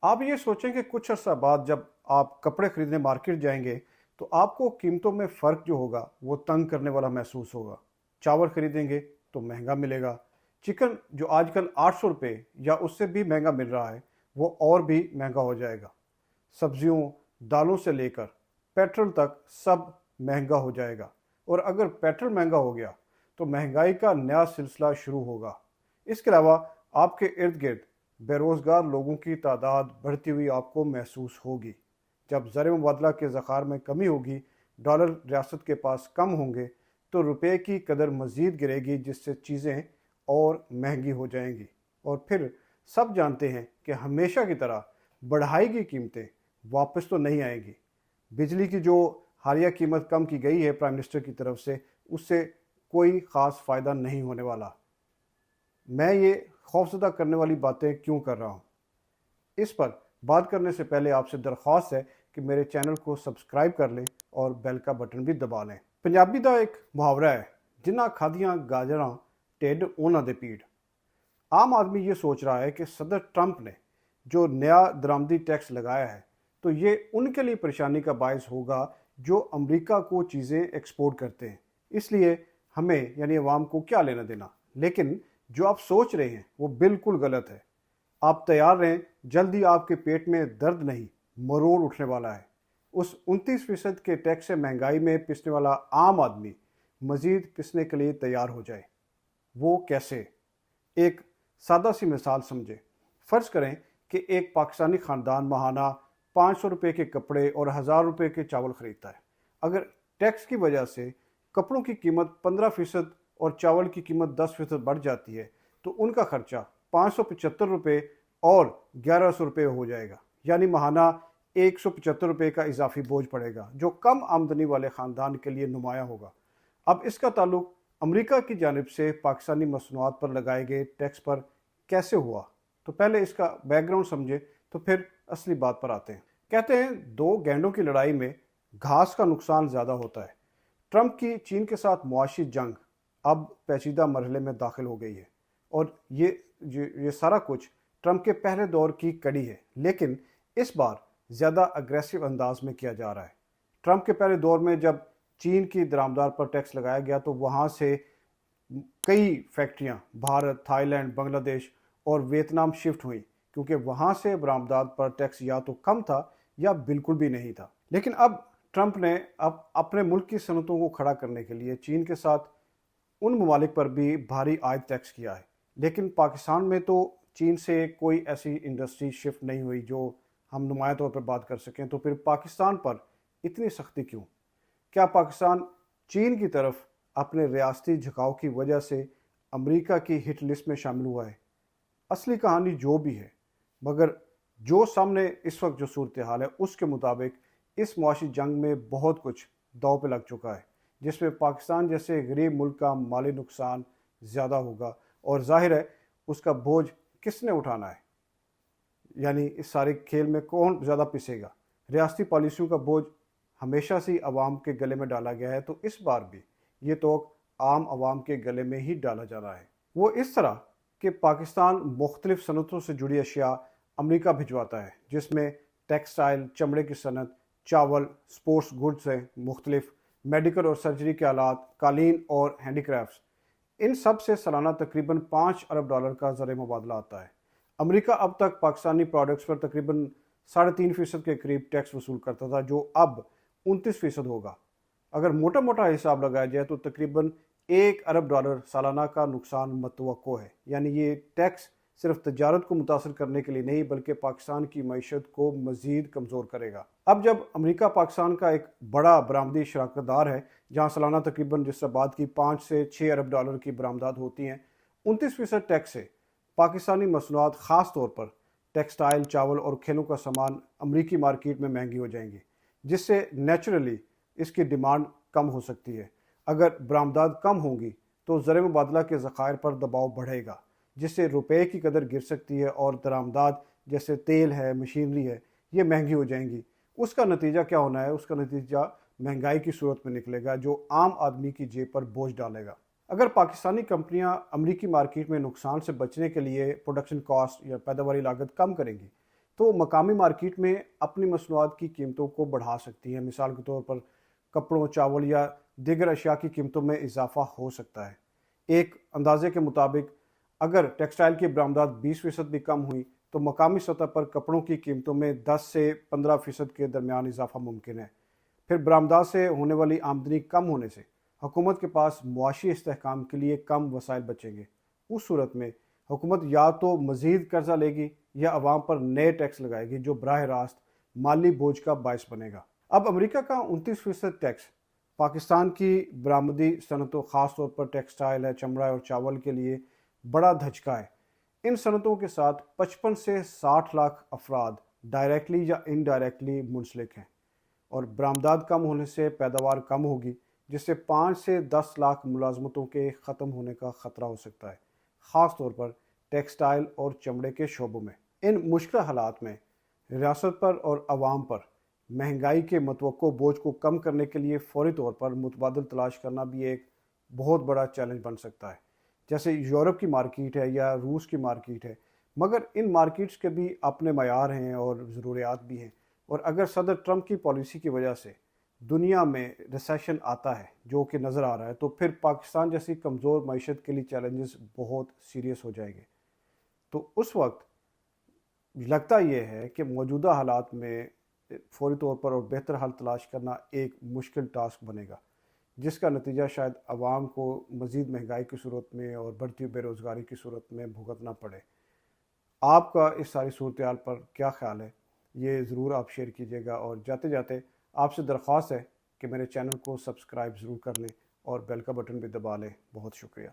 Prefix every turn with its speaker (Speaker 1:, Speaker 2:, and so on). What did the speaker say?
Speaker 1: आप ये सोचें कि कुछ अर्सा बाद जब आप कपड़े खरीदने मार्केट जाएंगे तो आपको कीमतों में फ़र्क जो होगा वो तंग करने वाला महसूस होगा। चावल खरीदेंगे तो महंगा मिलेगा। चिकन जो आजकल 800 रुपये या उससे भी महंगा मिल रहा है वो और भी महंगा हो जाएगा। सब्जियों, दालों से लेकर पेट्रोल तक सब महंगा हो जाएगा। और अगर पेट्रोल महंगा हो गया तो महंगाई का नया सिलसिला शुरू होगा। इसके अलावा आपके इर्द गिर्द बेरोज़गार लोगों की तादाद बढ़ती हुई आपको महसूस होगी। जब ज़र मुबादला के ज़ख़ार में कमी होगी, डॉलर रियासत के पास कम होंगे तो रुपए की कदर मज़ीद गिरेगी, जिससे चीज़ें और महंगी हो जाएंगी। और फिर सब जानते हैं कि हमेशा की तरह बढ़ाई गई कीमतें वापस तो नहीं आएंगी। बिजली की जो हालिया कीमत कम की गई है प्राइम मिनिस्टर की तरफ से, उससे कोई ख़ास फ़ायदा नहीं होने वाला। मैं ये खौफजदा करने वाली बातें क्यों कर रहा हूँ, इस पर बात करने से पहले आपसे दरख्वास्त है कि मेरे चैनल को सब्सक्राइब कर लें और बेल का बटन भी दबा लें। पंजाबी का एक मुहावरा है, जिन्ना खादियां गाजरां ढिड उन्हां दे पीड़। आम आदमी ये सोच रहा है कि सदर ट्रंप ने जो नया दरामदी टैक्स लगाया है तो ये उनके लिए परेशानी का बायस होगा जो अमेरिका को चीज़ें एक्सपोर्ट करते हैं, इसलिए हमें यानी अवाम को क्या लेना देना। लेकिन जो आप सोच रहे हैं वो बिल्कुल गलत है। आप तैयार रहें, जल्दी आपके पेट में दर्द नहीं, मरोड़ उठने वाला है। उस 29% के टैक्स से महंगाई में पिसने वाला आम आदमी मजीद पिसने के लिए तैयार हो जाए। वो कैसे? एक सादा सी मिसाल समझे। फ़र्ज़ करें कि एक पाकिस्तानी ख़ानदान माहाना 500 रुपये के कपड़े और 1000 रुपये के चावल ख़रीदता है। अगर टैक्स की वजह से कपड़ों की कीमत 15% और चावल की कीमत 10% बढ़ जाती है तो उनका खर्चा 575 रुपये और 1100 रुपये हो जाएगा, यानी माहाना 175 रुपये का इजाफी बोझ पड़ेगा, जो कम आमदनी वाले ख़ानदान के लिए नुमाया होगा। अब इसका ताल्लुक अमेरिका की जानिब से पाकिस्तानी मसनूआत पर लगाए गए टैक्स पर कैसे हुआ, तो पहले इसका बैकग्राउंड समझे तो फिर असली बात पर आते हैं। कहते हैं दो गैंडों की लड़ाई में घास का नुकसान ज़्यादा होता है। ट्रंप की चीन के साथ मुआशी जंग अब पेचीदा मरहले में दाखिल हो गई है और ये सारा कुछ ट्रंप के पहले दौर की कड़ी है, लेकिन इस बार ज़्यादा अग्रेसिव अंदाज में किया जा रहा है। ट्रंप के पहले दौर में जब चीन की दरामदार पर टैक्स लगाया गया तो वहाँ से कई फैक्ट्रियाँ भारत, थाईलैंड, बांग्लादेश और वियतनाम शिफ्ट हुई, क्योंकि वहाँ से बरामदात पर टैक्स या तो कम था या बिल्कुल भी नहीं था। लेकिन अब ट्रंप ने अब अपने मुल्क की सनतों को खड़ा करने के लिए चीन के साथ उन ममालिक पर भी भारी आयत टैक्स किया है। लेकिन पाकिस्तान में तो चीन से कोई ऐसी इंडस्ट्री शिफ्ट नहीं हुई जो हम नुमाया तौर पर बात कर सकें, तो फिर पाकिस्तान पर इतनी सख्ती क्यों? क्या पाकिस्तान चीन की तरफ अपने रियासती झुकाव की वजह से अमेरिका की हिट लिस्ट में शामिल हुआ है? असली कहानी जो भी है, मगर जो सामने इस वक्त जो सूरत हाल है उसके मुताबिक इस मुआशी जंग में बहुत कुछ दांव पे लग चुका है, जिसमें पाकिस्तान जैसे गरीब मुल्क का माली नुकसान ज़्यादा होगा और जाहिर है उसका बोझ किसने उठाना है, यानी इस सारे खेल में कौन ज़्यादा पिसेगा। रियासती पॉलिसियों का बोझ हमेशा से आवाम के गले में डाला गया है, तो इस बार भी ये तो आम आवाम के गले में ही डाला जा रहा है। वो इस तरह कि पाकिस्तान मुख्तलिफ सनतों से जुड़ी अशिया अमेरिका भिजवाता है, जिसमें टेक्सटाइल, चमड़े की सनत, चावल, स्पोर्ट्स गुड्स हैं मुख्तलिफ, मेडिकल और सर्जरी के आलात, कालीन और हैंडीक्राफ्ट्स। इन सब से सालाना तकरीबन 5 अरब डॉलर का ज़र मुबादला आता है। अमेरिका अब तक पाकिस्तानी प्रोडक्ट्स पर तकरीबन 3.5% के करीब टैक्स वसूल करता था, जो अब 29% होगा। अगर मोटा मोटा हिसाब लगाया जाए तो तकरीबन 1 अरब डॉलर सालाना का नुकसान मतवक्को है। यानी ये टैक्स सिर्फ तजारत को मुतासर करने के लिए नहीं बल्कि पाकिस्तान की मईशत को मज़ीद कमज़ोर करेगा। अब जब अमेरिका पाकिस्तान का एक बड़ा बरामदी शराकतदार है, जहाँ सालाना तकरीबन जिस बात की 5 से 6 अरब डॉलर की बरामदात होती हैं, 29% टैक्स से पाकिस्तानी मसनूआत ख़ास तौर पर टेक्सटाइल, चावल और खेलों का सामान अमरीकी मार्केट में महंगी हो जाएंगी, जिससे नेचुरली इसकी डिमांड कम हो सकती है। अगर बरामदात कम होंगी तो ज़र मुबादला के ज़खायर पर दबाव बढ़ेगा, जिससे रुपए की कदर गिर सकती है और दरामदात जैसे तेल है, मशीनरी है, ये महंगी हो जाएंगी। उसका नतीजा क्या होना है? उसका नतीजा महंगाई की सूरत में निकलेगा, जो आम आदमी की जेब पर बोझ डालेगा। अगर पाकिस्तानी कंपनियां अमरीकी मार्केट में नुकसान से बचने के लिए प्रोडक्शन कॉस्ट या पैदावारी लागत कम करेंगी تو مقامی مارکیٹ میں اپنی مصنوعات کی قیمتوں کو بڑھا سکتی ہیں۔ مثال کے طور پر کپڑوں، چاول یا دیگر اشیاء کی قیمتوں میں اضافہ ہو سکتا ہے۔ ایک اندازے کے مطابق اگر ٹیکسٹائل کی برآمدات 20% بھی کم ہوئی تو مقامی سطح پر کپڑوں کی قیمتوں میں 10 سے 15% کے درمیان اضافہ ممکن ہے۔ پھر برآمدات سے ہونے والی آمدنی کم ہونے سے حکومت کے پاس معاشی استحکام کے لیے کم وسائل بچیں گے۔ اس صورت میں حکومت یا تو مزید قرضہ لے گی یا عوام پر نئے ٹیکس لگائے گی جو براہ راست مالی بوجھ کا باعث بنے گا۔ اب امریکہ کا 29% ٹیکس پاکستان کی برآمدی صنعتوں، خاص طور پر ٹیکسٹائل ہے، چمڑا اور چاول کے لیے بڑا دھچکا ہے۔ ان صنعتوں کے ساتھ 55 سے 60 لاکھ افراد ڈائریکٹلی یا انڈائریکٹلی منسلک ہیں، اور برآمدات کم ہونے سے پیداوار کم ہوگی، جس سے 5 سے 10 لاکھ ملازمتوں کے ختم ہونے کا خطرہ ہو سکتا ہے، خاص طور پر ٹیکسٹائل اور چمڑے کے شعبوں میں۔ ان مشکل حالات میں ریاست پر اور عوام پر مہنگائی کے متوقع بوجھ کو کم کرنے کے لیے فوری طور پر متبادل تلاش کرنا بھی ایک بہت بڑا چیلنج بن سکتا ہے، جیسے یورپ کی مارکیٹ ہے یا روس کی مارکیٹ ہے۔ مگر ان مارکیٹس کے بھی اپنے معیار ہیں اور ضروریات بھی ہیں، اور اگر صدر ٹرمپ کی پالیسی کی وجہ سے دنیا میں ریسیشن آتا ہے جو کہ نظر آ رہا ہے، تو پھر پاکستان جیسی کمزور معیشت کے لیے چیلنجز بہت سیریس ہو جائیں گے۔ تو اس وقت لگتا یہ ہے کہ موجودہ حالات میں فوری طور پر اور بہتر حل تلاش کرنا ایک مشکل ٹاسک بنے گا، جس کا نتیجہ شاید عوام کو مزید مہنگائی کی صورت میں اور بڑھتی بے روزگاری کی صورت میں بھگتنا پڑے۔ آپ کا اس ساری صورتحال پر کیا خیال ہے؟ یہ ضرور آپ شیئر کیجیے گا، اور جاتے جاتے آپ سے درخواست ہے کہ میرے چینل کو سبسکرائب ضرور کر لیں اور بیل کا بٹن بھی دبا لیں۔ بہت شکریہ۔